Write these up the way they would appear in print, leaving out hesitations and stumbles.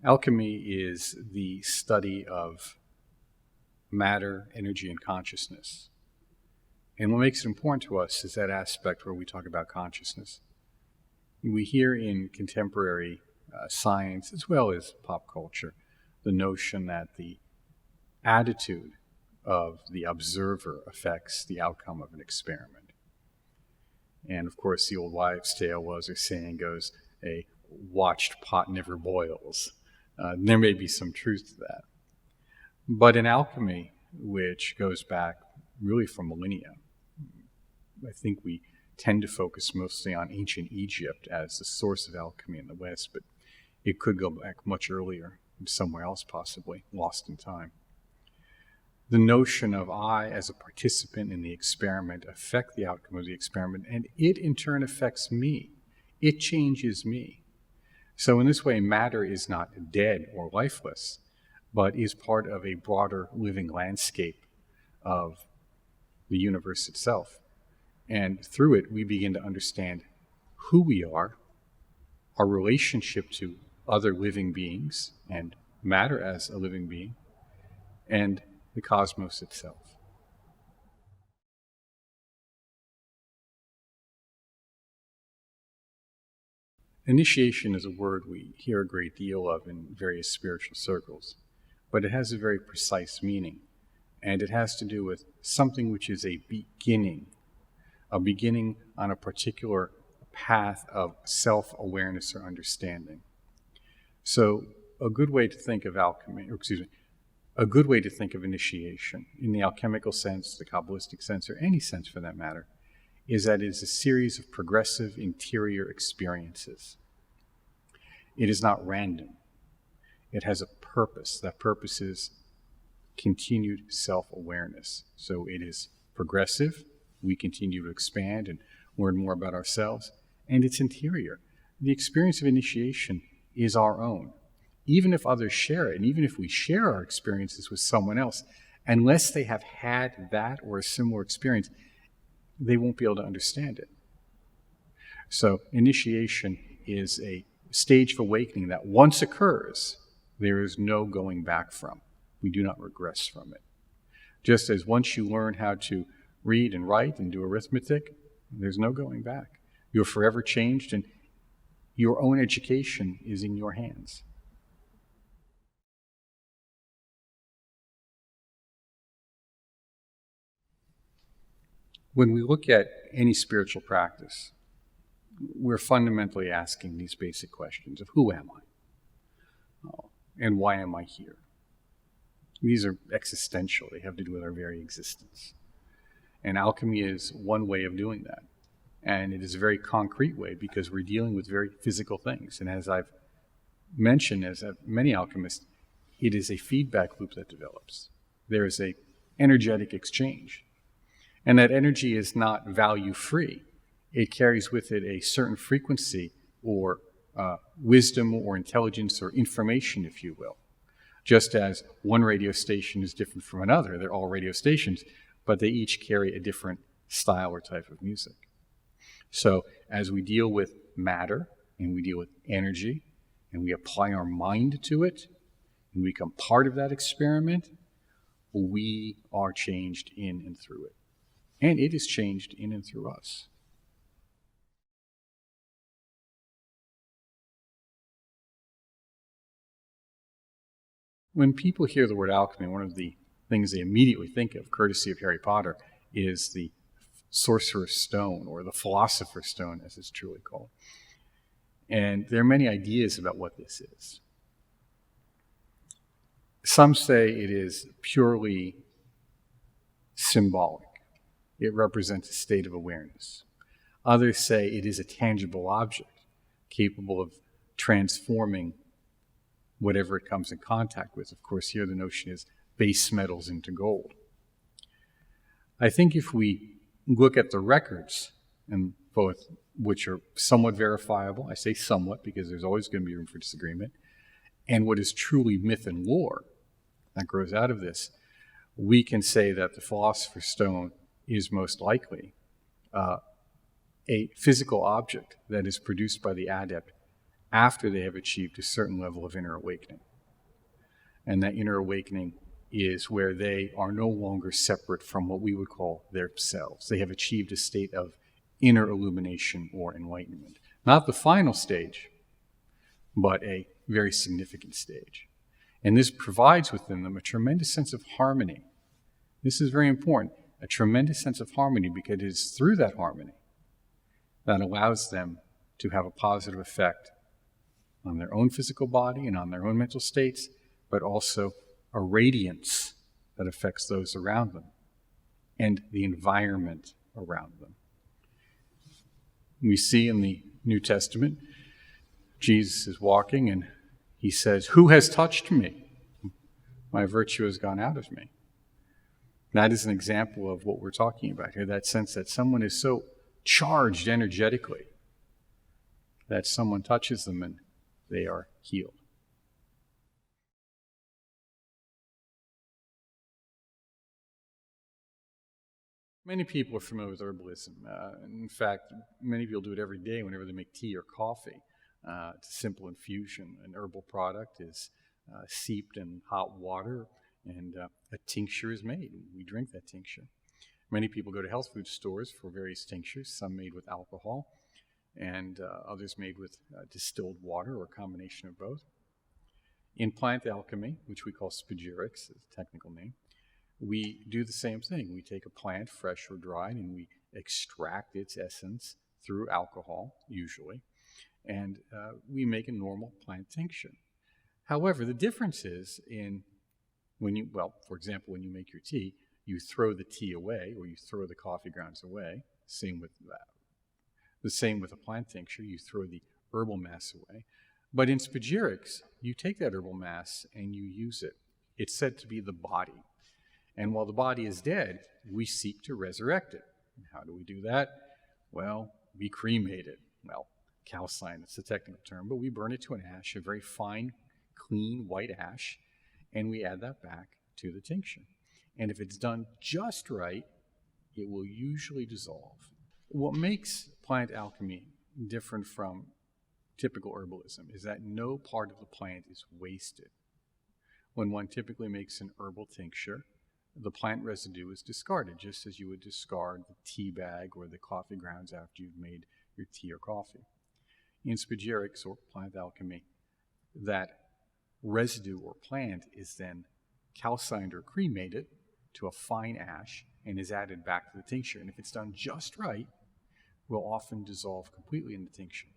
Alchemy is the study of matter, energy, and consciousness. And what makes it important to us is that aspect where we talk about consciousness. We hear in contemporary science, as well as pop culture, the notion that the attitude of the observer affects the outcome of an experiment. And of course, the old wives' tale was, or saying goes, a watched pot never boils. There may be some truth to that. But in alchemy, which goes back really for millennia, I think we tend to focus mostly on ancient Egypt as the source of alchemy in the West, but it could go back much earlier, somewhere else possibly, lost in time. The notion of I as a participant in the experiment affect the outcome of the experiment, and it in turn affects me. It changes me. So in this way, matter is not dead or lifeless, but is part of a broader living landscape of the universe itself. And through it, we begin to understand who we are, our relationship to other living beings, and matter as a living being, and the cosmos itself. Initiation is a word we hear a great deal of in various spiritual circles, but it has a very precise meaning, and it has to do with something which is a beginning on a particular path of self-awareness or understanding. So a good way to think of a good way to think of initiation, in the alchemical sense, the Kabbalistic sense, or any sense for that matter, is that it is a series of progressive interior experiences. It is not random. It has a purpose. That purpose is continued self-awareness. So it is progressive. We continue to expand and learn more about ourselves. And it's interior. The experience of initiation is our own. Even if others share it, and even if we share our experiences with someone else, unless they have had that or a similar experience, they won't be able to understand it. So initiation is a stage of awakening that once occurs, there is no going back from. We do not regress from it. Just as once you learn how to read and write and do arithmetic, there's no going back. You're forever changed, and your own education is in your hands. When we look at any spiritual practice, we're fundamentally asking these basic questions of who am I? And why am I here? These are existential. They have to do with our very existence. And alchemy is one way of doing that. And it is a very concrete way because we're dealing with very physical things. And as I've mentioned, as have many alchemists, it is a feedback loop that develops. There is an energetic exchange. And that energy is not value-free. It carries with it a certain frequency or wisdom or intelligence or information, if you will. Just as one radio station is different from another. They're all radio stations, but they each carry a different style or type of music. So as we deal with matter, and we deal with energy, and we apply our mind to it, and we become part of that experiment, we are changed in and through it. And it is changed in and through us. When people hear the word alchemy, one of the things they immediately think of, courtesy of Harry Potter, is the Sorcerer's Stone, or the Philosopher's Stone, as it's truly called. And there are many ideas about what this is. Some say it is purely symbolic. It represents a state of awareness. Others say it is a tangible object, capable of transforming whatever it comes in contact with. Of course, here the notion is base metals into gold. I think if we look at the records, and both which are somewhat verifiable, I say somewhat because there's always going to be room for disagreement, and what is truly myth and lore that grows out of this, we can say that the Philosopher's Stone is most likely a physical object that is produced by the adept after they have achieved a certain level of inner awakening. And that inner awakening is where they are no longer separate from what we would call themselves. They have achieved a state of inner illumination or enlightenment. Not the final stage, but a very significant stage. And this provides within them a tremendous sense of harmony. This is very important, a tremendous sense of harmony, because it is through that harmony that allows them to have a positive effect on their own physical body and on their own mental states, but also a radiance that affects those around them and the environment around them. We see in the New Testament, Jesus is walking and he says, "Who has touched me? My virtue has gone out of me." That is an example of what we're talking about here, that sense that someone is so charged energetically that someone touches them and they are healed. Many people are familiar with herbalism. In fact, many people do it every day whenever they make tea or coffee. It's a simple infusion. An herbal product is steeped in hot water, and a tincture is made. We drink that tincture. Many people go to health food stores for various tinctures, some made with alcohol, and others made with distilled water or a combination of both. In plant alchemy, which we call spagyrics, is the technical name, we do the same thing. We take a plant, fresh or dried, and we extract its essence through alcohol, usually, and we make a normal plant tincture. However, the difference is for example, when you make your tea, you throw the tea away, or you throw the coffee grounds away. The same with a plant tincture, you throw the herbal mass away. But in spagyrics, you take that herbal mass and you use it. It's said to be the body. And while the body is dead, we seek to resurrect it. And how do we do that? Well, we cremate it. Well, calcine, it's the technical term, but we burn it to an ash, a very fine, clean, white ash, and we add that back to the tincture. And if it's done just right, it will usually dissolve. What makes plant alchemy different from typical herbalism is that no part of the plant is wasted. When one typically makes an herbal tincture, the plant residue is discarded, just as you would discard the tea bag or the coffee grounds after you've made your tea or coffee. In spagyrics or plant alchemy, that residue or plant is then calcined or cremated to a fine ash and is added back to the tincture. And if it's done just right, will often dissolve completely in the tincture.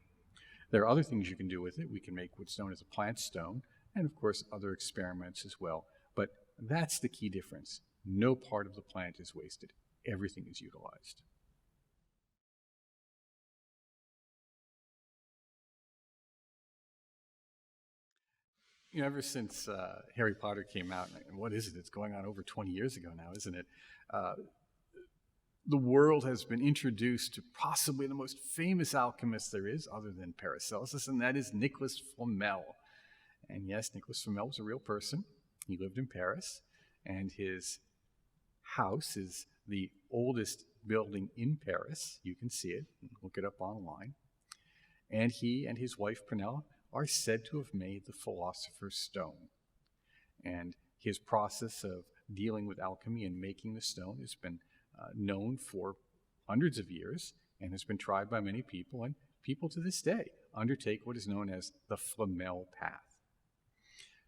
There are other things you can do with it. We can make what's known as a plant stone, and of course other experiments as well. But that's the key difference. No part of the plant is wasted. Everything is utilized. Ever since Harry Potter came out, and what is it? It's going on over 20 years ago now, isn't it? The world has been introduced to possibly the most famous alchemist there is, other than Paracelsus, and that is Nicolas Flamel. And yes, Nicolas Flamel was a real person. He lived in Paris, and his house is the oldest building in Paris. You can see it. Look it up online. And he and his wife, Pernelle, are said to have made the Philosopher's Stone. And his process of dealing with alchemy and making the stone has been known for hundreds of years and has been tried by many people, and people to this day undertake what is known as the Flamel path.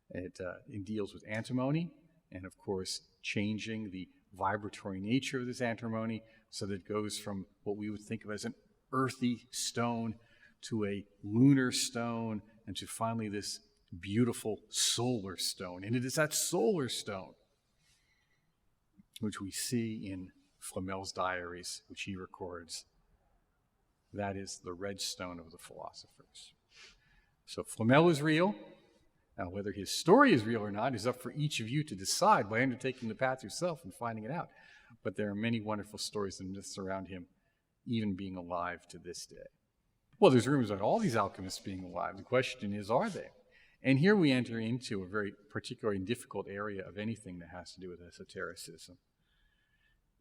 It deals with antimony and, of course, changing the vibratory nature of this antimony so that it goes from what we would think of as an earthy stone to a lunar stone and to finally this beautiful solar stone. And it is that solar stone which we see in Flamel's diaries, which he records. That is the red stone of the philosophers. So Flamel is real. Now, whether his story is real or not is up for each of you to decide by undertaking the path yourself and finding it out. But there are many wonderful stories and myths around him, even being alive to this day. Well, there's rumors about all these alchemists being alive. The question is, are they? And here we enter into a very particular and difficult area of anything that has to do with esotericism.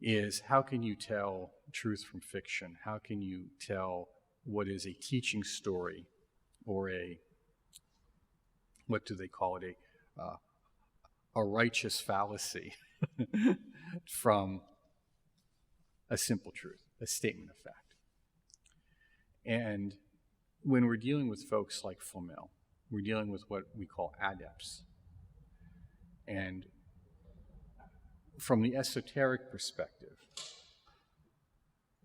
Is how can you tell truth from fiction? How can you tell what is a teaching story or what do they call it, a righteous fallacy from a simple truth, a statement of fact. And when we're dealing with folks like Flamel, we're dealing with what we call adepts. And from the esoteric perspective,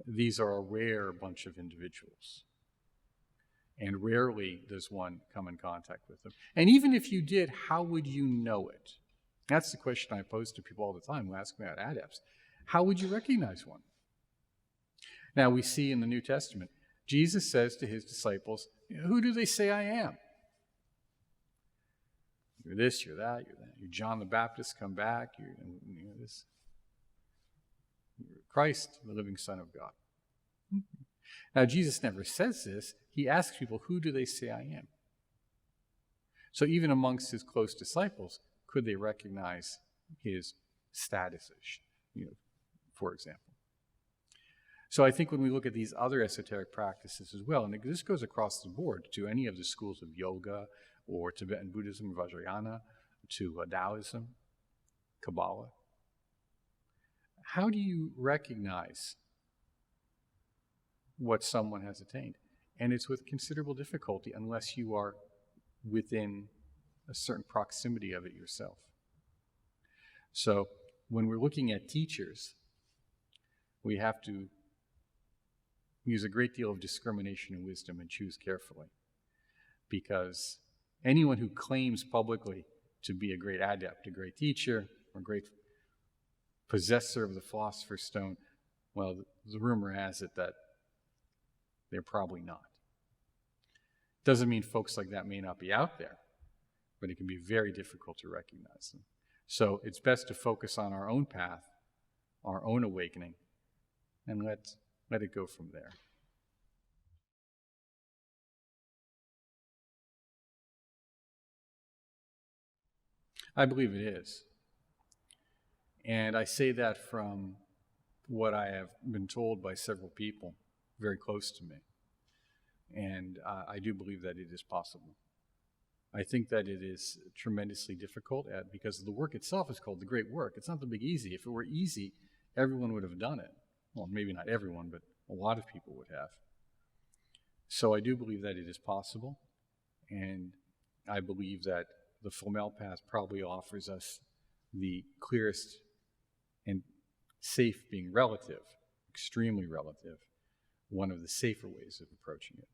these are a rare bunch of individuals. And rarely does one come in contact with them. And even if you did, how would you know it? That's the question I pose to people all the time who ask me about adepts. How would you recognize one? Now, we see in the New Testament, Jesus says to his disciples, who do they say I am? You're this, you're that, you're that. You're John the Baptist, come back. You're this. You're Christ, the living Son of God. Now, Jesus never says this. He asks people, who do they say I am? So even amongst his close disciples, could they recognize his status, for example? So I think when we look at these other esoteric practices as well, and this goes across the board to any of the schools of yoga or Tibetan Buddhism, Vajrayana, to Taoism, Kabbalah, how do you recognize what someone has attained? And it's with considerable difficulty unless you are within a certain proximity of it yourself. So when we're looking at teachers, we have to use a great deal of discrimination and wisdom and choose carefully. Because anyone who claims publicly to be a great adept, a great teacher, or a great possessor of the Philosopher's Stone, well, the rumor has it that they're probably not. Doesn't mean folks like that may not be out there, but it can be very difficult to recognize them. So it's best to focus on our own path, our own awakening, and let it go from there. I believe it is. And I say that from what I have been told by several people very close to me. And I do believe that it is possible. I think that it is tremendously difficult because the work itself is called the great work. It's not the big easy. If it were easy, everyone would have done it. Well, maybe not everyone, but a lot of people would have. So I do believe that it is possible. And I believe that the Flamel path probably offers us the clearest and safe, being relative, extremely relative, one of the safer ways of approaching it.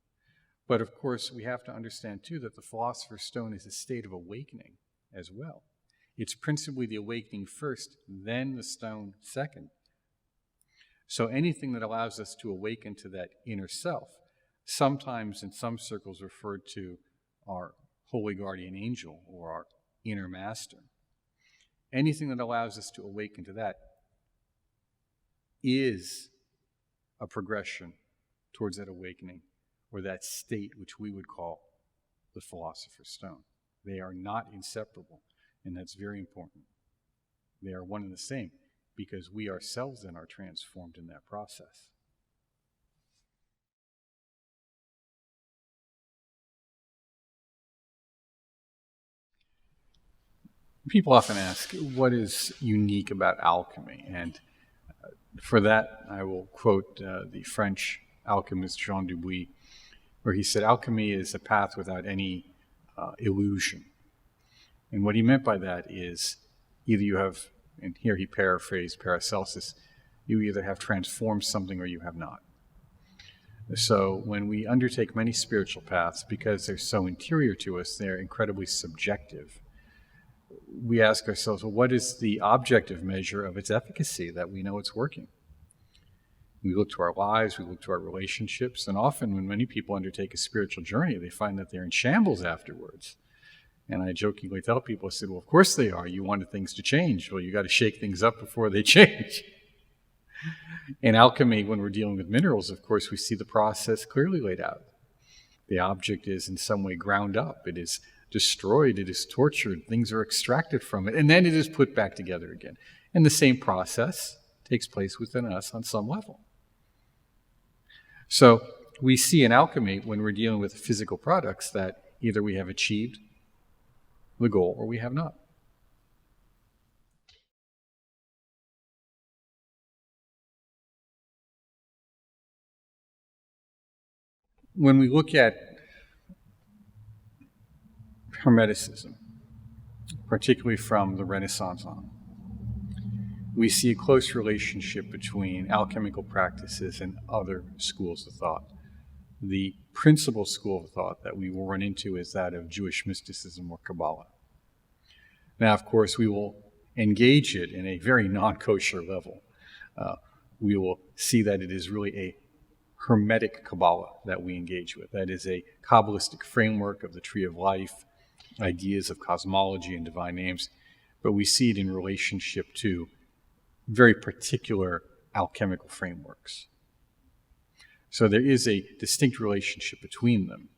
But of course, we have to understand too that the Philosopher's Stone is a state of awakening as well. It's principally the awakening first, then the stone second. So anything that allows us to awaken to that inner self, sometimes in some circles referred to our holy guardian angel or our inner master. Anything that allows us to awaken to that is a progression towards that awakening, or that state which we would call the Philosopher's Stone. They are not inseparable, and that's very important. They are one and the same, because we ourselves then are transformed in that process. People often ask, what is unique about alchemy? And for that, I will quote the French alchemist Jean Dubuis, where he said, alchemy is a path without any illusion. And what he meant by that is either you have, and here he paraphrased Paracelsus, you either have transformed something or you have not. So when we undertake many spiritual paths, because they're so interior to us, they're incredibly subjective. We ask ourselves, well, what is the objective measure of its efficacy that we know it's working? We look to our lives, we look to our relationships, and often when many people undertake a spiritual journey, they find that they're in shambles afterwards. And I jokingly tell people, I said, well, of course they are. You wanted things to change. Well, you got to shake things up before they change. In alchemy, when we're dealing with minerals, of course, we see the process clearly laid out. The object is in some way ground up. It is destroyed. It is tortured. Things are extracted from it. And then it is put back together again. And the same process takes place within us on some level. So we see in alchemy, when we're dealing with physical products, that either we have achieved the goal or we have not. When we look at Hermeticism, particularly from the Renaissance on, we see a close relationship between alchemical practices and other schools of thought. The principal school of thought that we will run into is that of Jewish mysticism or Kabbalah. Now, of course, we will engage it in a very non-kosher level. We will see that it is really a Hermetic Kabbalah that we engage with. That is a Kabbalistic framework of the tree of life, ideas of cosmology and divine names, but we see it in relationship to very particular alchemical frameworks. So there is a distinct relationship between them,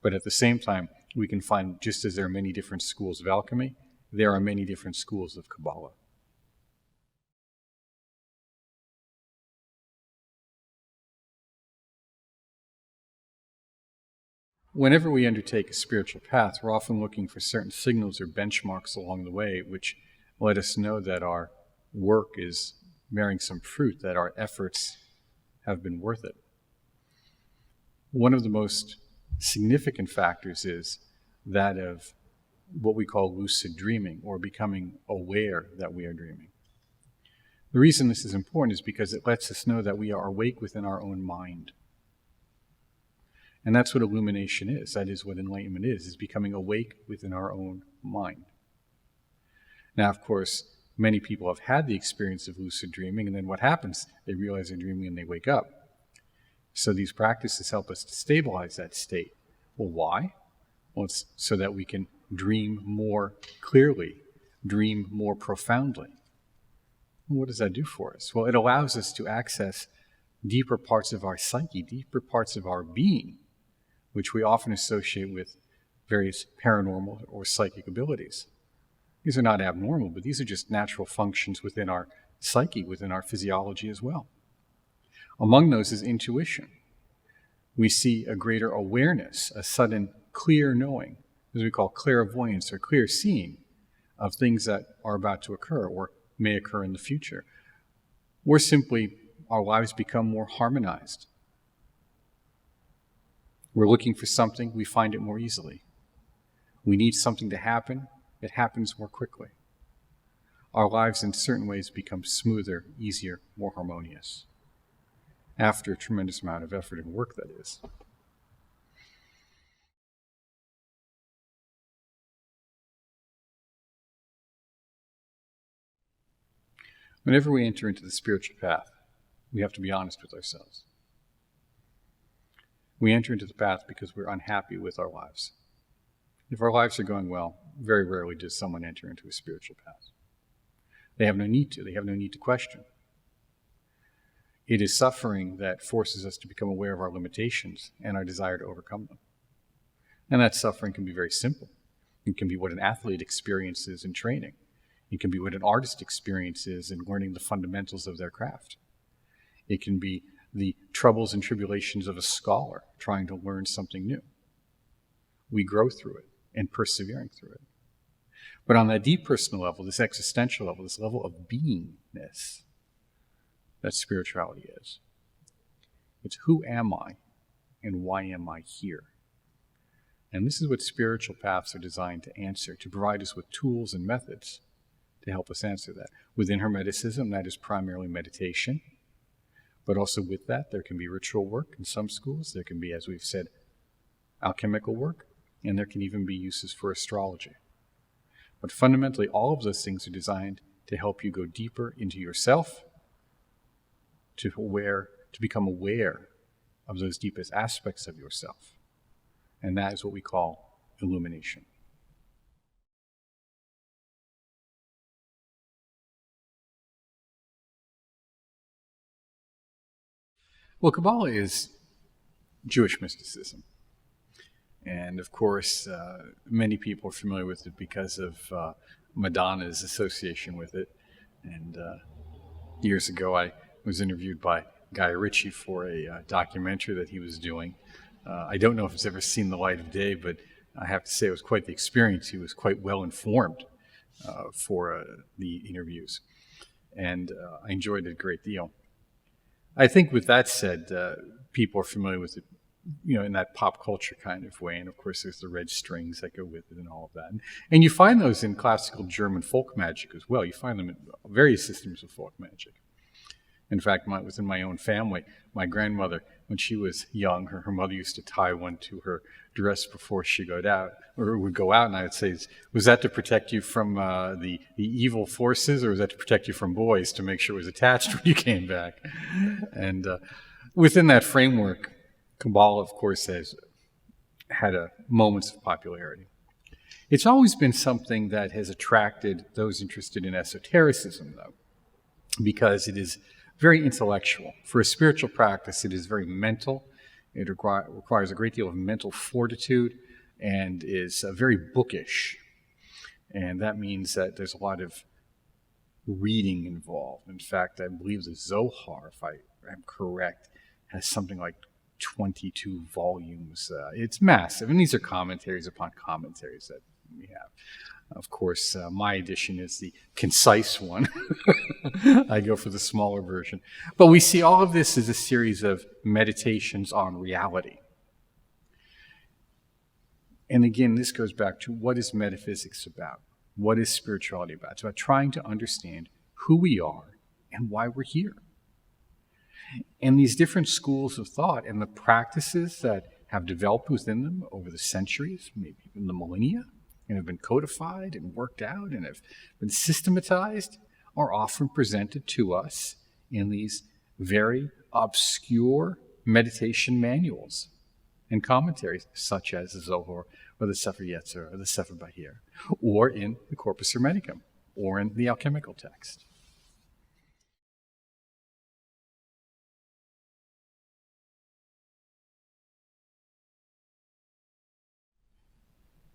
but at the same time, we can find, just as there are many different schools of alchemy, there are many different schools of Kabbalah. Whenever we undertake a spiritual path, we're often looking for certain signals or benchmarks along the way which let us know that our work is bearing some fruit, that our efforts have been worth it. One of the most significant factors is that of what we call lucid dreaming, or becoming aware that we are dreaming. The reason this is important is because it lets us know that we are awake within our own mind. And that's what illumination is. That is what enlightenment is becoming awake within our own mind. Now, of course, many people have had the experience of lucid dreaming, and then what happens? They realize they're dreaming and they wake up. So these practices help us to stabilize that state. Well, why? Well, it's so that we can dream more clearly, dream more profoundly. What does that do for us? Well, it allows us to access deeper parts of our psyche, deeper parts of our being, which we often associate with various paranormal or psychic abilities. These are not abnormal, but these are just natural functions within our psyche, within our physiology as well. Among those is intuition. We see a greater awareness, a sudden clear knowing, as we call clairvoyance or clear seeing, of things that are about to occur or may occur in the future. Or simply, our lives become more harmonized. We're looking for something, we find it more easily. We need something to happen, it happens more quickly. Our lives in certain ways become smoother, easier, more harmonious. After a tremendous amount of effort and work, that is. Whenever we enter into the spiritual path, we have to be honest with ourselves. We enter into the path because we're unhappy with our lives. If our lives are going well, very rarely does someone enter into a spiritual path. They have no need to. They have no need to question. It is suffering that forces us to become aware of our limitations and our desire to overcome them. And that suffering can be very simple. It can be what an athlete experiences in training. It can be what an artist experiences in learning the fundamentals of their craft. It can be the troubles and tribulations of a scholar trying to learn something new. We grow through it and persevering through it. But on that deep personal level, this existential level, this level of beingness, that spirituality is. It's who am I and why am I here? And this is what spiritual paths are designed to answer, to provide us with tools and methods to help us answer that. Within Hermeticism, that is primarily meditation. But also with that, there can be ritual work in some schools. There can be, as we've said, alchemical work. And there can even be uses for astrology. But fundamentally, all of those things are designed to help you go deeper into yourself, to become aware of those deepest aspects of yourself. And that is what we call illumination. Well, Kabbalah is Jewish mysticism. And of course, many people are familiar with it because of Madonna's association with it. And years ago, I was interviewed by Guy Ritchie for a documentary that he was doing. I don't know if it's ever seen the light of day, but I have to say it was quite the experience. He was quite well informed for the interviews, and I enjoyed it a great deal. I think with that said, people are familiar with it, in that pop culture kind of way. And of course, there's the red strings that go with it and all of that. And you find those in classical German folk magic as well. You find them in various systems of folk magic. In fact, within my own family, my grandmother, when she was young, her mother used to tie one to her dress before she would go out. And I would say, was that to protect you from the evil forces, or was that to protect you from boys, to make sure it was attached when you came back? And within that framework, Kabbalah, of course, has had moments of popularity. It's always been something that has attracted those interested in esotericism, though, because it is very intellectual. For a spiritual practice, it is very mental. It requires a great deal of mental fortitude and is very bookish. And that means that there's a lot of reading involved. In fact, I believe the Zohar, if I am correct, has something like 22 volumes. It's massive. And these are commentaries upon commentaries that we have. Of course, my edition is the concise one. I go for the smaller version. But we see all of this as a series of meditations on reality. And again, this goes back to, what is metaphysics about? What is spirituality about? It's about trying to understand who we are and why we're here. And these different schools of thought and the practices that have developed within them over the centuries, maybe even the millennia, and have been codified and worked out and have been systematized, are often presented to us in these very obscure meditation manuals and commentaries, such as the Zohar or the Sefer Yetzirah or the Sefer Bahir, or in the Corpus Hermeticum, or in the Alchemical text.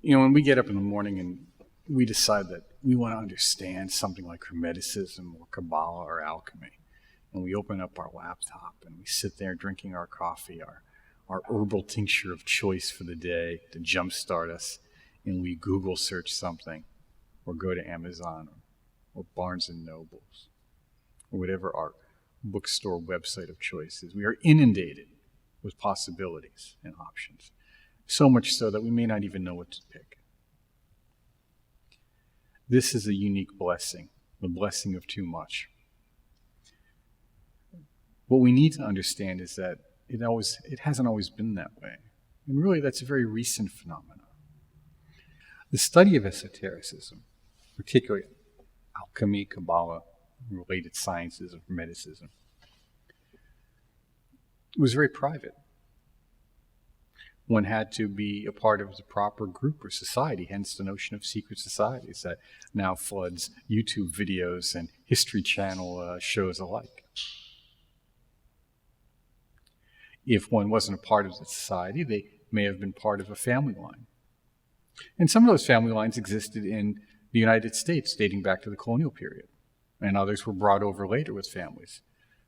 When we get up in the morning and we decide that we want to understand something like Hermeticism or Kabbalah or alchemy, and we open up our laptop and we sit there drinking our coffee, our herbal tincture of choice for the day to jumpstart us, and we Google search something, or go to Amazon or Barnes and Nobles, or whatever our bookstore website of choice is. We are inundated with possibilities and options. So much so that we may not even know what to pick. This is a unique blessing, the blessing of too much. What we need to understand is that it hasn't always been that way. And really, that's a very recent phenomenon. The study of esotericism, particularly alchemy, Kabbalah, related sciences of Hermeticism, was very private. One had to be a part of the proper group or society, hence the notion of secret societies that now floods YouTube videos and History Channel shows alike. If one wasn't a part of the society, they may have been part of a family line. And some of those family lines existed in the United States dating back to the colonial period, and others were brought over later with families.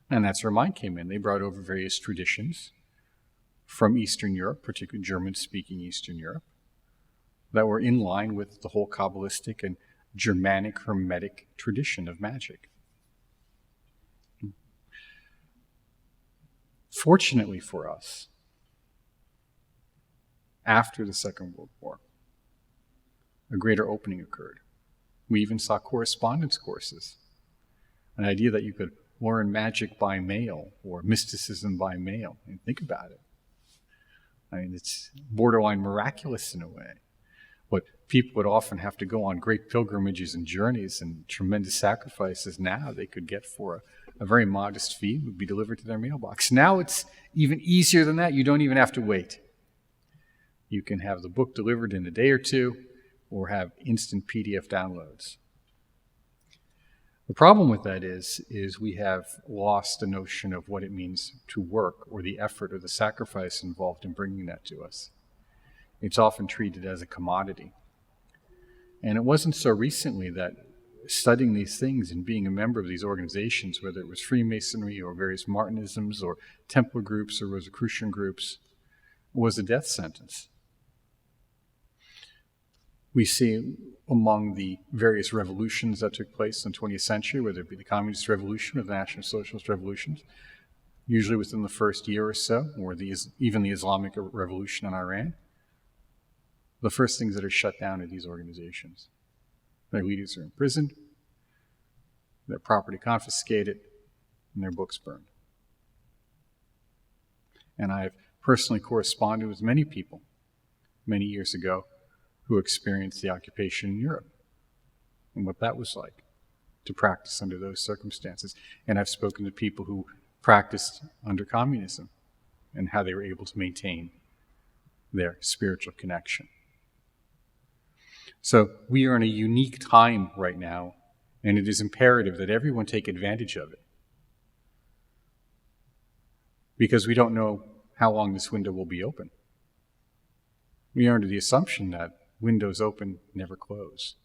And that's where mine came in. They brought over various traditions from Eastern Europe, particularly German-speaking Eastern Europe, that were in line with the whole Kabbalistic and Germanic Hermetic tradition of magic. Fortunately for us, after the Second World War, a greater opening occurred. We even saw correspondence courses, an idea that you could learn magic by mail or mysticism by mail. And think about it. I mean, it's borderline miraculous in a way. What people would often have to go on great pilgrimages and journeys and tremendous sacrifices, now they could get for a very modest fee, would be delivered to their mailbox. Now it's even easier than that. You don't even have to wait. You can have the book delivered in a day or two, or have instant PDF downloads. The problem with that is we have lost the notion of what it means to work, or the effort or the sacrifice involved in bringing that to us. It's often treated as a commodity. And it wasn't so recently that studying these things and being a member of these organizations, whether it was Freemasonry or various Martinisms or Templar groups or Rosicrucian groups, was a death sentence. We see among the various revolutions that took place in the 20th century, whether it be the Communist Revolution or the National Socialist Revolutions, usually within the first year or so, or even the Islamic Revolution in Iran, the first things that are shut down are these organizations. Their leaders are imprisoned, their property confiscated, and their books burned. And I've personally corresponded with many people many years ago who experienced the occupation in Europe and what that was like to practice under those circumstances. And I've spoken to people who practiced under communism and how they were able to maintain their spiritual connection. So we are in a unique time right now, and it is imperative that everyone take advantage of it, because we don't know how long this window will be open. We are under the assumption that windows open never close.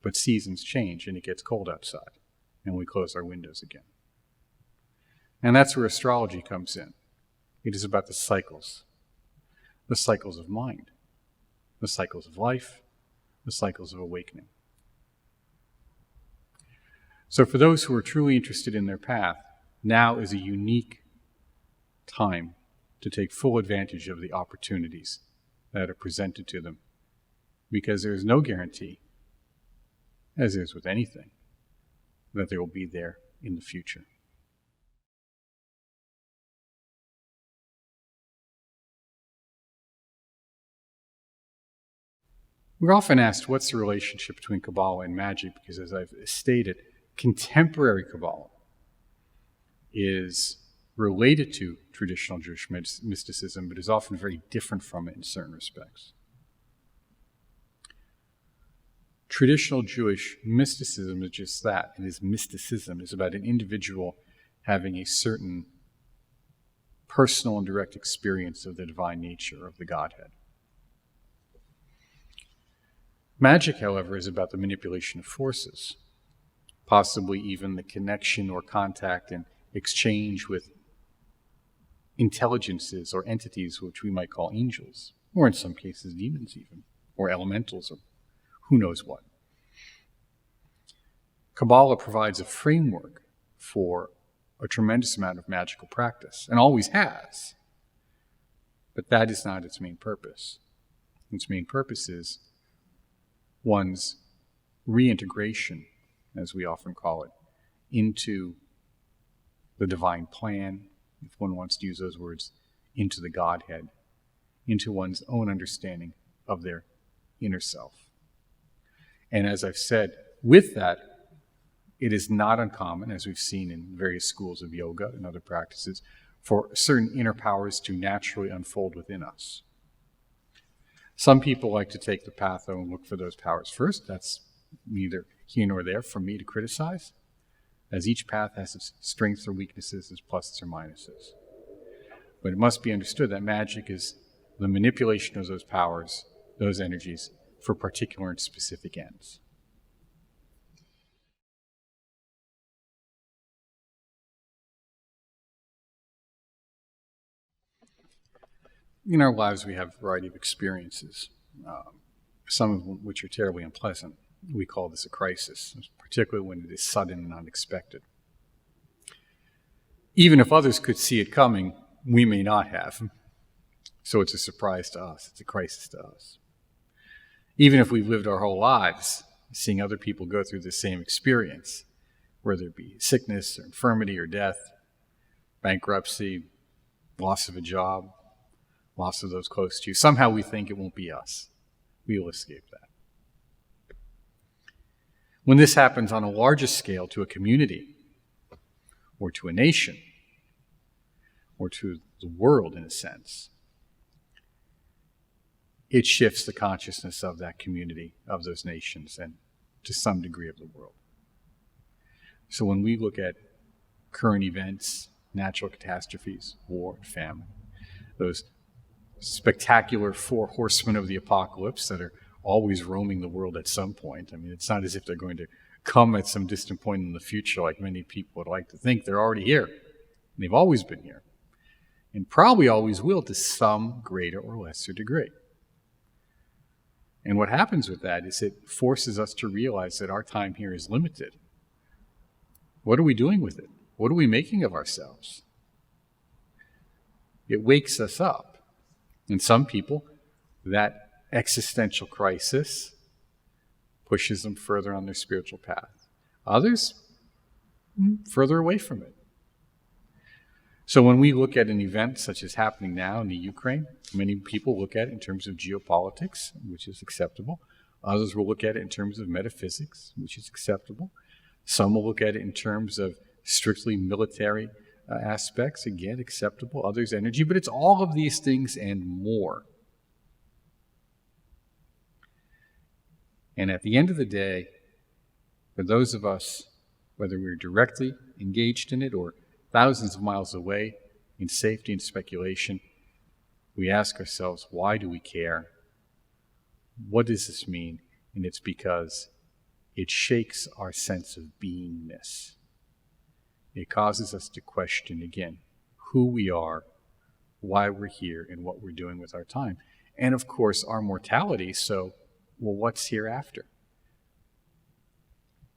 But seasons change and it gets cold outside, and we close our windows again. And that's where astrology comes in. It is about the cycles of mind, the cycles of life, the cycles of awakening. So for those who are truly interested in their path, now is a unique time to take full advantage of the opportunities that are presented to them, because there is no guarantee, as there is with anything, that they will be there in the future. We're often asked, what's the relationship between Kabbalah and magic? Because as I've stated, contemporary Kabbalah is related to traditional Jewish mysticism, but is often very different from it in certain respects. Traditional Jewish mysticism is just that. It is mysticism. It's about an individual having a certain personal and direct experience of the divine nature of the Godhead. Magic, however, is about the manipulation of forces, possibly even the connection or contact and exchange with intelligences or entities which we might call angels, or in some cases demons even, or elementals, or who knows what. Kabbalah provides a framework for a tremendous amount of magical practice, and always has. But that is not its main purpose. Its main purpose is one's reintegration, as we often call it, into the divine plan, if one wants to use those words, into the Godhead, into one's own understanding of their inner self. And as I've said, with that, it is not uncommon, as we've seen in various schools of yoga and other practices, for certain inner powers to naturally unfold within us. Some people like to take the path and look for those powers first. That's neither here nor there for me to criticize, as each path has its strengths or weaknesses, its pluses or minuses. But it must be understood that magic is the manipulation of those powers, those energies, for particular and specific ends. In our lives, we have a variety of experiences, some of which are terribly unpleasant. We call this a crisis, particularly when it is sudden and unexpected. Even if others could see it coming, we may not have. So it's a surprise to us. It's a crisis to us. Even if we've lived our whole lives seeing other people go through the same experience, whether it be sickness or infirmity or death, bankruptcy, loss of a job, loss of those close to you, somehow we think it won't be us. We will escape that. When this happens on a larger scale to a community, or to a nation, or to the world in a sense, it shifts the consciousness of that community, of those nations, and to some degree of the world. So when we look at current events, natural catastrophes, war, and famine, those spectacular four horsemen of the apocalypse that are always roaming the world at some point. I mean, it's not as if they're going to come at some distant point in the future like many people would like to think. They're already here. And they've always been here. And probably always will to some greater or lesser degree. And what happens with that is it forces us to realize that our time here is limited. What are we doing with it? What are we making of ourselves? It wakes us up. And some people, that existential crisis pushes them further on their spiritual path. Others, further away from it. So when we look at an event such as happening now in the Ukraine, many people look at it in terms of geopolitics, which is acceptable. Others will look at it in terms of metaphysics, which is acceptable. Some will look at it in terms of strictly military aspects, again, acceptable. Others, energy. But it's all of these things and more. And at the end of the day, for those of us, whether we're directly engaged in it or thousands of miles away in safety and speculation, we ask ourselves, why do we care? What does this mean? And it's because it shakes our sense of beingness. It causes us to question again who we are, why we're here, and what we're doing with our time. And of course, our mortality, so, well, what's hereafter?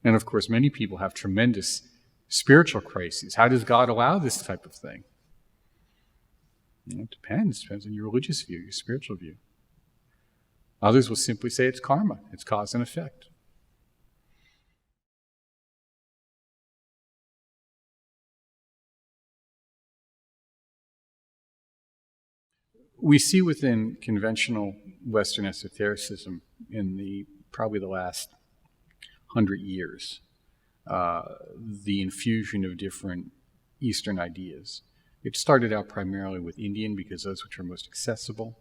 And of course, many people have tremendous spiritual crises. How does God allow this type of thing? It depends. It depends on your religious view, your spiritual view. Others will simply say it's karma. It's cause and effect. We see within conventional Western esotericism in probably the last 100 years, the infusion of different Eastern ideas. It started out primarily with Indian because those which are most accessible.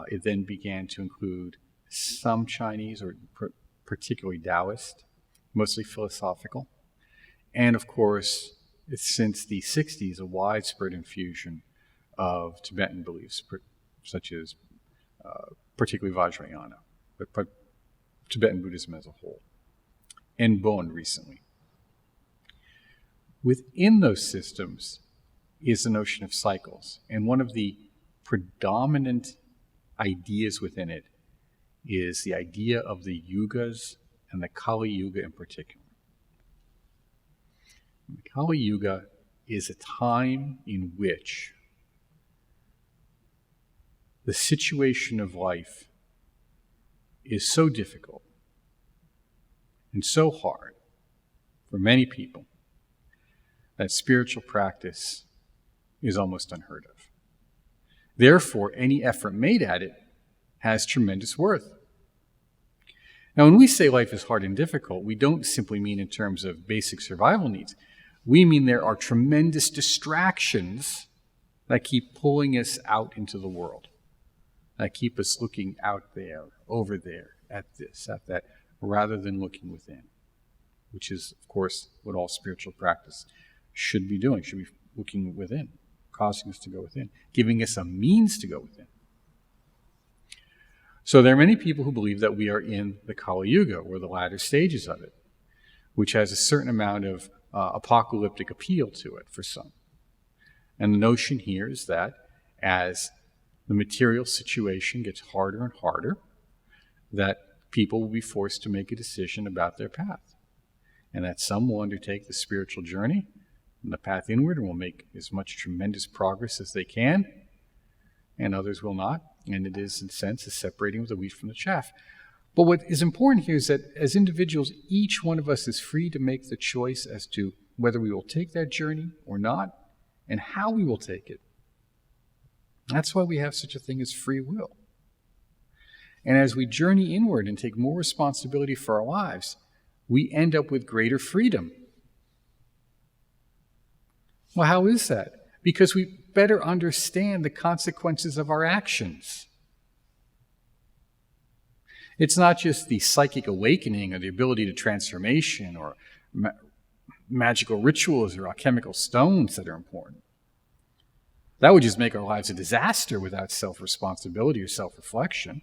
It then began to include some Chinese, or particularly Taoist, mostly philosophical. And of course, since the 60s, a widespread infusion of Tibetan beliefs, such as particularly Vajrayana, but Tibetan Buddhism as a whole, and Bon recently. Within those systems is the notion of cycles, and one of the predominant ideas within it is the idea of the yugas and the Kali Yuga in particular. The Kali Yuga is a time in which the situation of life is so difficult and so hard for many people that spiritual practice is almost unheard of. Therefore, any effort made at it has tremendous worth. Now, when we say life is hard and difficult, we don't simply mean in terms of basic survival needs. We mean there are tremendous distractions that keep pulling us out into the world, that keep us looking out there, over there, at this, at that, rather than looking within, which is, of course, what all spiritual practice should be doing, should be looking within, causing us to go within, giving us a means to go within. So there are many people who believe that we are in the Kali Yuga, or the latter stages of it, which has a certain amount of apocalyptic appeal to it for some. And the notion here is that as the material situation gets harder and harder, that people will be forced to make a decision about their path. And that some will undertake the spiritual journey and the path inward and will make as much tremendous progress as they can, and others will not. And it is, in a sense, a separating of the wheat from the chaff. But what is important here is that as individuals, each one of us is free to make the choice as to whether we will take that journey or not, and how we will take it. That's why we have such a thing as free will. And as we journey inward and take more responsibility for our lives, we end up with greater freedom. Well, how is that? Because we better understand the consequences of our actions. It's not just the psychic awakening or the ability to transformation or magical rituals or alchemical stones that are important. That would just make our lives a disaster without self-responsibility or self-reflection.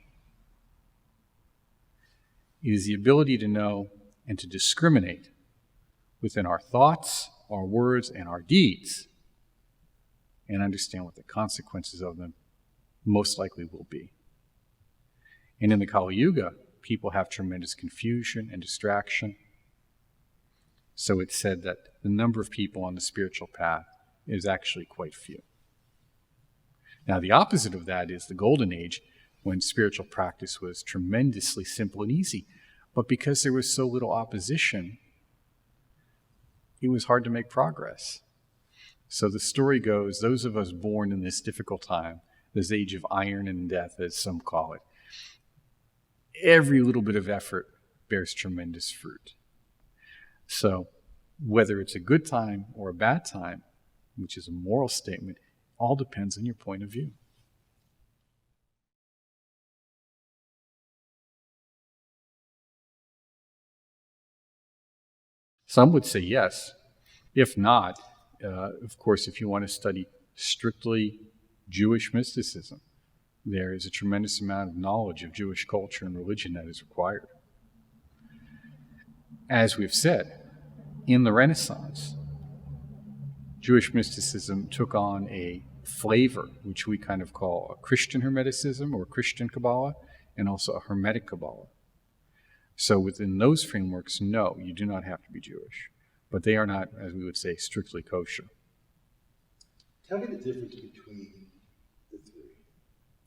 It is the ability to know and to discriminate within our thoughts, our words, and our deeds, and understand what the consequences of them most likely will be. And in the Kali Yuga, people have tremendous confusion and distraction. So it's said that the number of people on the spiritual path is actually quite few. Now, the opposite of that is the Golden Age, when spiritual practice was tremendously simple and easy. But because there was so little opposition, it was hard to make progress. So the story goes, those of us born in this difficult time, this age of iron and death, as some call it, every little bit of effort bears tremendous fruit. So whether it's a good time or a bad time, which is a moral statement, all depends on your point of view. Some would say yes. If not, of course, if you want to study strictly Jewish mysticism, there is a tremendous amount of knowledge of Jewish culture and religion that is required. As we've said, in the Renaissance, Jewish mysticism took on a flavor, which we kind of call a Christian Hermeticism or Christian Kabbalah, and also a Hermetic Kabbalah. So within those frameworks, no, you do not have to be Jewish. But they are not, as we would say, strictly kosher. Tell me the difference between the three.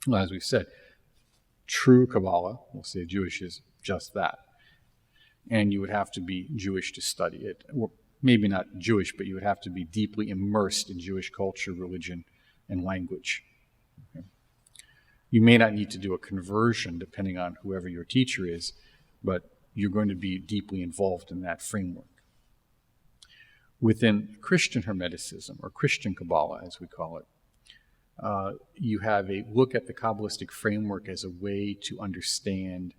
Well, as we've said, true Kabbalah, we'll say Jewish is just that. And you would have to be Jewish to study it. Or maybe not Jewish, but you would have to be deeply immersed in Jewish culture, religion, and language. Okay. You may not need to do a conversion, depending on whoever your teacher is, but you're going to be deeply involved in that framework. Within Christian Hermeticism, or Christian Kabbalah, as we call it, you have a look at the Kabbalistic framework as a way to understand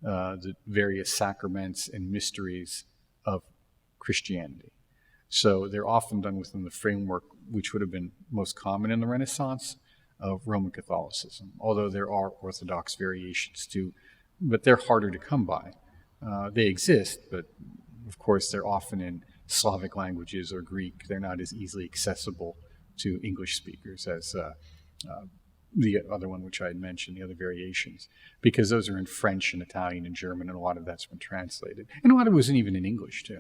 the various sacraments and mysteries of Christianity. So they're often done within the framework, which would have been most common in the Renaissance, of Roman Catholicism, although there are Orthodox variations too, but they're harder to come by. They exist, but of course they're often in Slavic languages or Greek. They're not as easily accessible to English speakers as the other one which I had mentioned, the other variations, because those are in French and Italian and German, and a lot of that's been translated. And a lot of it wasn't even in English, too.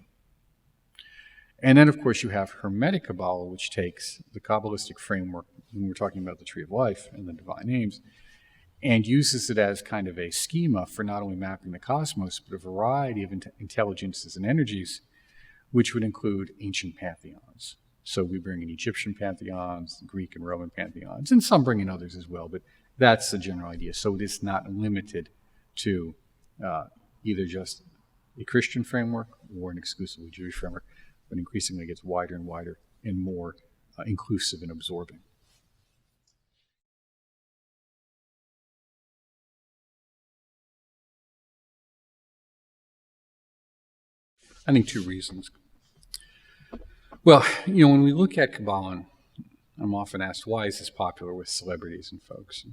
And then, of course, you have Hermetic Kabbalah, which takes the Kabbalistic framework, when we're talking about the Tree of Life and the divine names, and uses it as kind of a schema for not only mapping the cosmos, but a variety of intelligences and energies, which would include ancient pantheons. So we bring in Egyptian pantheons, Greek and Roman pantheons, and some bring in others as well, but that's the general idea. So it is not limited to either just a Christian framework or an exclusively Jewish framework, but increasingly gets wider and wider and more inclusive and absorbing. I think two reasons. Well, when we look at Kabbalah, I'm often asked, why is this popular with celebrities and folks?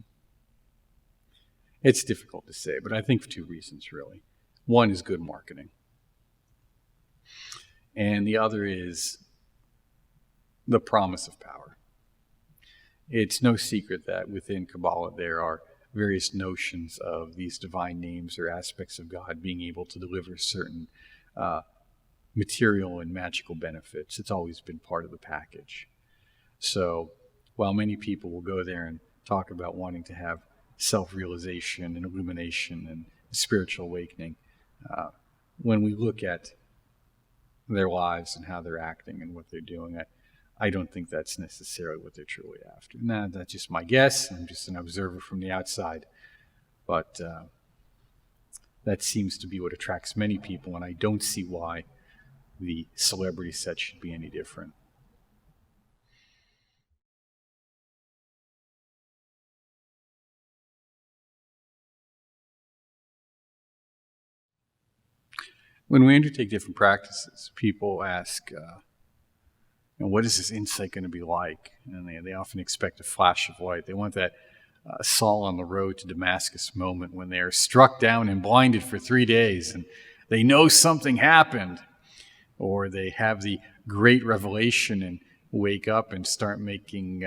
It's difficult to say, but I think for two reasons, really. One is good marketing. And the other is the promise of power. It's no secret that within Kabbalah there are various notions of these divine names or aspects of God being able to deliver certain material and magical benefits. It's always been part of the package. So while many people will go there and talk about wanting to have self-realization and illumination and spiritual awakening, when we look at their lives and how they're acting and what they're doing, I don't think that's necessarily what they're truly after. Now, that's just my guess. I'm just an observer from the outside. But that seems to be what attracts many people, and I don't see why the celebrity set should be any different. When we undertake different practices, people ask, what is this insight going to be like? And they often expect a flash of light. They want that Saul on the road to Damascus moment when they are struck down and blinded for 3 days and they know something happened, or they have the great revelation and wake up and start making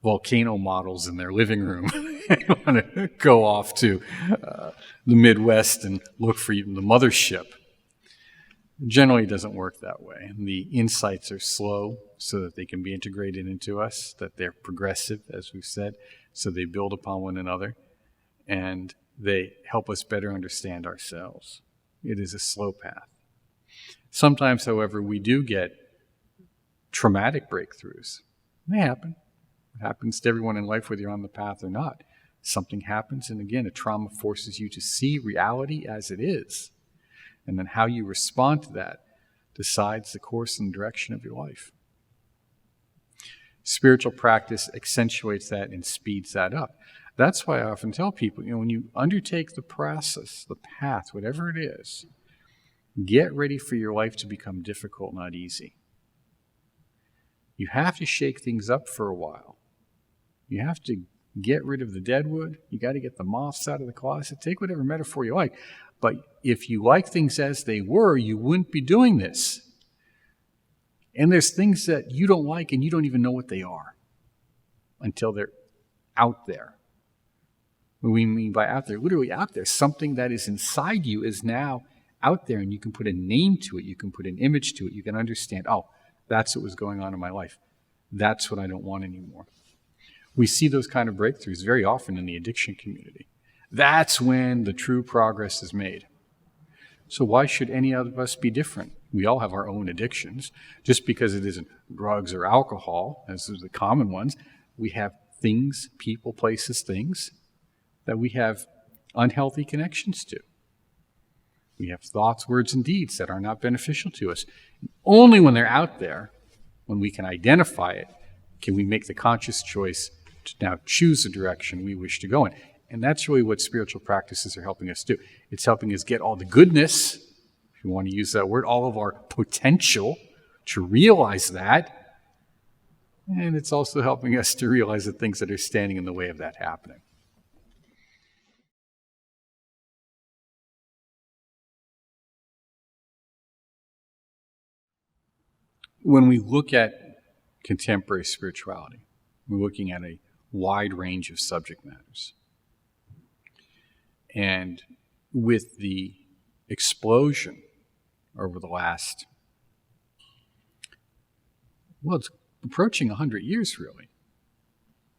volcano models in their living room. They want to go off to the Midwest and look for the mothership. Generally, it doesn't work that way. The insights are slow so that they can be integrated into us, that they're progressive, as we've said, so they build upon one another, and they help us better understand ourselves. It is a slow path. Sometimes, however, we do get traumatic breakthroughs. They happen. It happens to everyone in life, whether you're on the path or not. Something happens, and again, a trauma forces you to see reality as it is. And then how you respond to that decides the course and direction of your life. Spiritual practice accentuates that and speeds that up. That's why I often tell people, when you undertake the process, the path, whatever it is, get ready for your life to become difficult, not easy. You have to shake things up for a while. You have to get rid of the deadwood. You got to get the moths out of the closet. Take whatever metaphor you like. But if you like things as they were, you wouldn't be doing this. And there's things that you don't like and you don't even know what they are until they're out there. What we mean by out there, literally out there, something that is inside you is now out there, and you can put a name to it, you can put an image to it, you can understand, oh, that's what was going on in my life. That's what I don't want anymore. We see those kind of breakthroughs very often in the addiction community. That's when the true progress is made. So why should any of us be different? We all have our own addictions. Just because it isn't drugs or alcohol, as are the common ones, we have things, people, places, things that we have unhealthy connections to. We have thoughts, words, and deeds that are not beneficial to us. Only when they're out there, when we can identify it, can we make the conscious choice to now choose the direction we wish to go in. And that's really what spiritual practices are helping us do. It's helping us get all the goodness, if you want to use that word, all of our potential, to realize that. And it's also helping us to realize the things that are standing in the way of that happening. When we look at contemporary spirituality, we're looking at a wide range of subject matters. And with the explosion over the last, it's approaching 100 years really,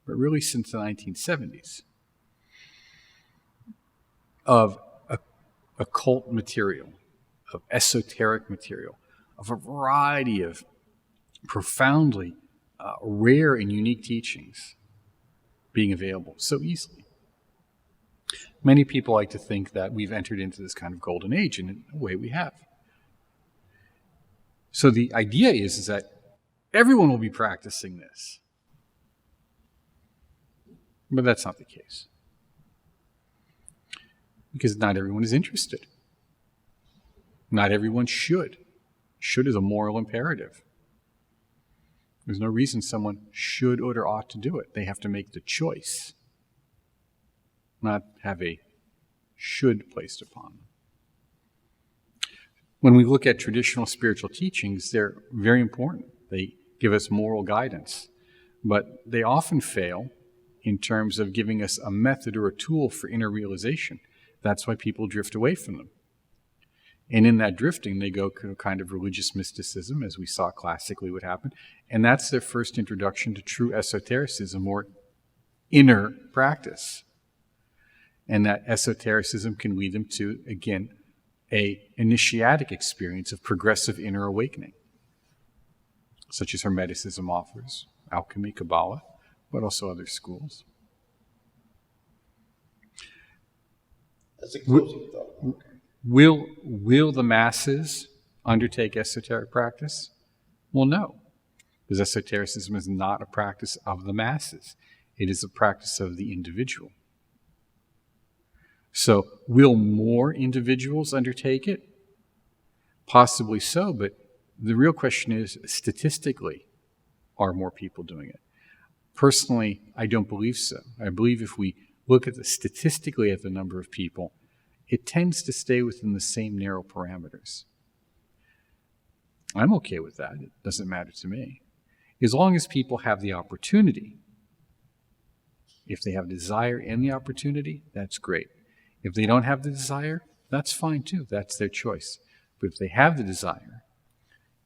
but really since the 1970s, of occult material, of esoteric material, of a variety of profoundly rare and unique teachings being available so easily. Many people like to think that we've entered into this kind of golden age, and in a way we have. So the idea is that everyone will be practicing this. But that's not the case. Because not everyone is interested. Not everyone should. Should is a moral imperative. There's no reason someone should or ought to do it. They have to make the choice, not have a should placed upon them. When we look at traditional spiritual teachings, they're very important. They give us moral guidance, but they often fail in terms of giving us a method or a tool for inner realization. That's why people drift away from them. And in that drifting, they go to a kind of religious mysticism, as we saw classically would happen, and that's their first introduction to true esotericism or inner practice. And that esotericism can lead them to, again, an initiatic experience of progressive inner awakening, such as hermeticism offers, alchemy, Kabbalah, but also other schools. That's a closing thought. Okay. Will the masses undertake esoteric practice? Well, no, because esotericism is not a practice of the masses. It is a practice of the individual. So will more individuals undertake it? Possibly so, but the real question is, statistically, are more people doing it? Personally, I don't believe so. I believe if we look at statistically at the number of people, it tends to stay within the same narrow parameters. I'm okay with that. It doesn't matter to me. As long as people have the opportunity. If they have desire and the opportunity, that's great. If they don't have the desire, that's fine too. That's their choice. But if they have the desire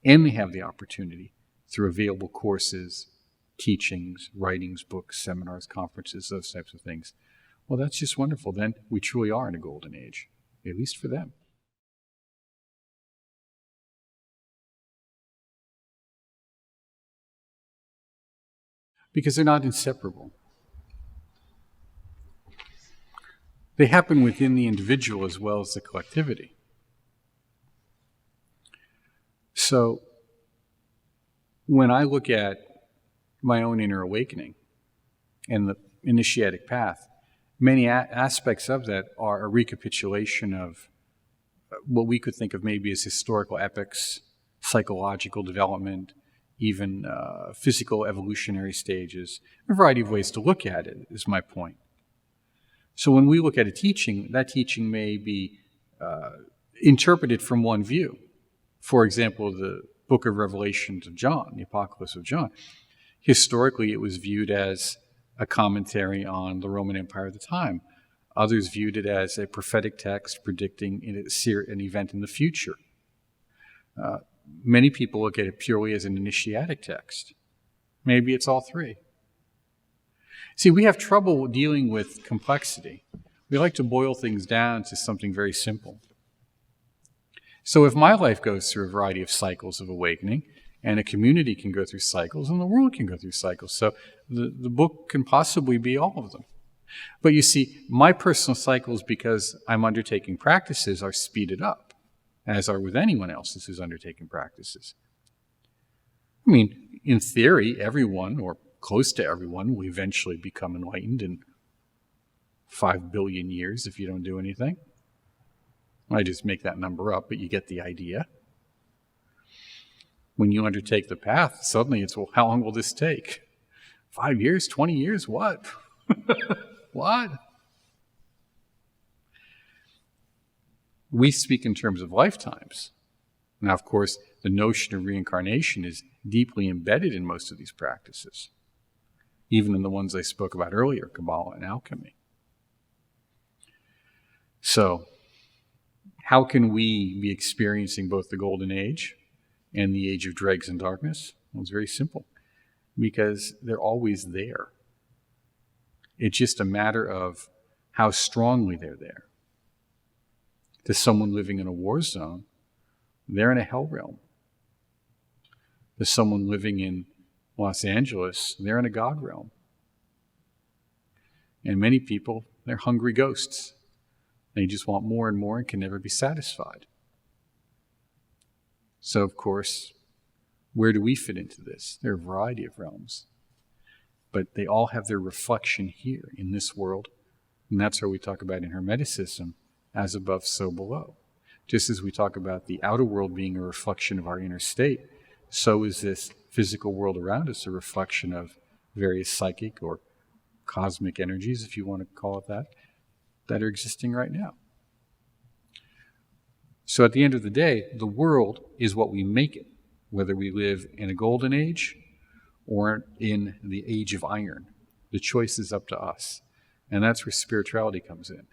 and they have the opportunity through available courses, teachings, writings, books, seminars, conferences, those types of things, well, that's just wonderful. Then we truly are in a golden age, at least for them. Because they're not inseparable. They happen within the individual as well as the collectivity. So, when I look at my own inner awakening and the initiatic path, many aspects of that are a recapitulation of what we could think of maybe as historical epics, psychological development, even physical evolutionary stages. A variety of ways to look at it is my point. So when we look at a teaching, that teaching may be interpreted from one view. For example, the book of Revelations of John, the Apocalypse of John. Historically, it was viewed as a commentary on the Roman Empire at the time. Others viewed it as a prophetic text predicting an event in the future. Many people look at it purely as an initiatic text. Maybe it's all three. See, we have trouble dealing with complexity. We like to boil things down to something very simple. So if my life goes through a variety of cycles of awakening, and a community can go through cycles, and the world can go through cycles, so the book can possibly be all of them. But you see, my personal cycles, because I'm undertaking practices, are speeded up, as are with anyone else who's undertaking practices. I mean, in theory, everyone, or close to everyone, will eventually become enlightened in 5 billion years if you don't do anything. I just make that number up, but you get the idea. When you undertake the path, suddenly it's, well, how long will this take? 5 years, 20 years, what? What? We speak in terms of lifetimes. Now, of course, the notion of reincarnation is deeply embedded in most of these practices, even in the ones I spoke about earlier, Kabbalah and Alchemy. So, how can we be experiencing both the Golden Age and the Age of Dregs and Darkness? Well, it's very simple. Because they're always there. It's just a matter of how strongly they're there. To someone living in a war zone, they're in a hell realm. To someone living in Los Angeles, they're in a God realm. And many people, they're hungry ghosts. They just want more and more and can never be satisfied. So, of course, where do we fit into this? There are a variety of realms. But they all have their reflection here in this world. And that's where we talk about in hermeticism, as above, so below. Just as we talk about the outer world being a reflection of our inner state, so is this physical world around us a reflection of various psychic or cosmic energies, if you want to call it that are existing right now. So at the end of the day, the world is what we make it, whether we live in a golden age or in the age of iron. The choice is up to us. And that's where spirituality comes in.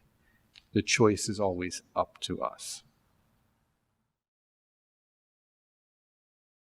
The choice is always up to us.